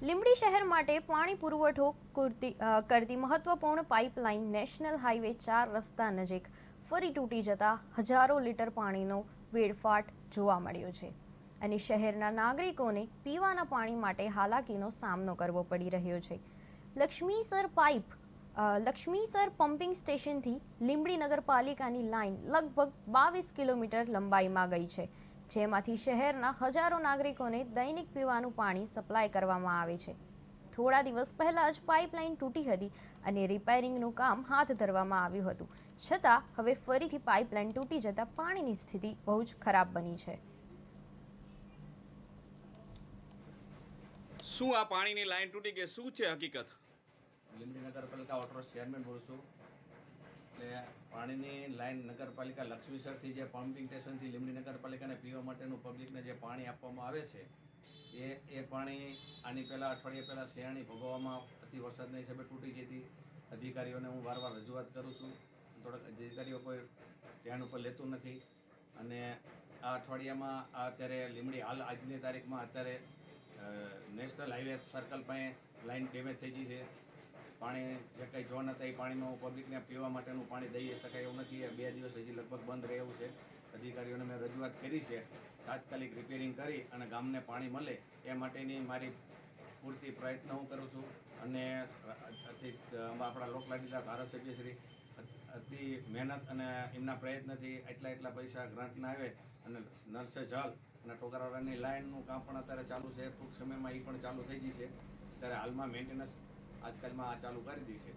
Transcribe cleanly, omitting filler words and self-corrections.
લીંબડી શહેર માટે પાણી પુરવઠો કરતી મહત્વપૂર્ણ પાઇપલાઇન નેશનલ હાઈવે 4 રસ્તા નજીક ફરી તૂટી જતા હજારો લીટર પાણીનો વેડફાટ જોવા મળ્યો છે અને શહેરના નાગરિકોને પીવાના પાણી માટે હાલાકીનો સામનો કરવો પડી રહ્યો છે। લક્ષ્મીસર પમ્પિંગ સ્ટેશનથી લીંબડી નગરપાલિકાની લાઇન લગભગ 22 કિલોમીટર લંબાઈમાં ગઈ છે, જેમાંથી શહેરના હજારો નાગરિકોને દૈનિક પીવાનું પાણી સપ્લાય કરવામાં આવે છે। થોડા દિવસ પહેલા જ પાઇપલાઇન તૂટી હતી અને રિપેરિંગનું કામ હાથ ધરવામાં આવ્યું હતું, છતાં હવે ફરીથી પાઇપલાઇન તૂટી જતા પાણીની સ્થિતિ બહુ જ ખરાબ બની છે। શું આ પાણીની લાઈન તૂટી ગઈ, શું છે હકીકત? લીંબડી નગરપાલિકા વોટરવર્ક્સ ચેરમેન બોલું છું। એટલે પાણીની લાઈન નગરપાલિકા લક્ષ્મીસરથી જે પમ્પિંગ સ્ટેશનથી લીંબડી નગરપાલિકાને પીવા માટેનું પબ્લિકને જે પાણી આપવામાં આવે છે એ પાણી આની પહેલાં અઠવાડિયા પહેલાં શિયાળી ભોગવવામાં અતિ વરસાદના હિસાબે તૂટી ગઈ હતી। અધિકારીઓને હું વારવાર રજૂઆત કરું છું, થોડાક અધિકારીઓ કોઈ ધ્યાન ઉપર લેતું નથી અને આ અઠવાડિયામાં અત્યારે લીંબડી હાલ આજની તારીખમાં અત્યારે નેશનલ હાઈવે સર્કલ પાસે લાઈન ડેમેજ થઈ ગઈ છે। પાણી જે કંઈ જોન હતા એ પાણીમાં પબ્લિકને પીવા માટેનું પાણી દઈ શકાય એવું નથી। 2 દિવસ હજી લગભગ બંધ રહે એવું છે। અધિકારીઓને મેં રજૂઆત કરી છે, તાત્કાલિક રિપેરિંગ કરી અને ગામને પાણી મળે એ માટેની મારી પૂરતી પ્રયત્ન હું કરું છું અને આપણા લોકલાડીલા ધારાસભ્યશ્રી અતિ મહેનત અને એમના પ્રયત્નથી એટલા પૈસા ગ્રાન્ટના આવે અને નળ સે જલ અને ટોકરાવાળાની લાઇનનું કામ પણ અત્યારે ચાલુ છે। ટૂંક સમયમાં એ પણ ચાલુ થઈ ગઈ છે। અત્યારે હાલમાં મેન્ટેનન્સ આજકાલમાં ચાલુ કરી દી છે।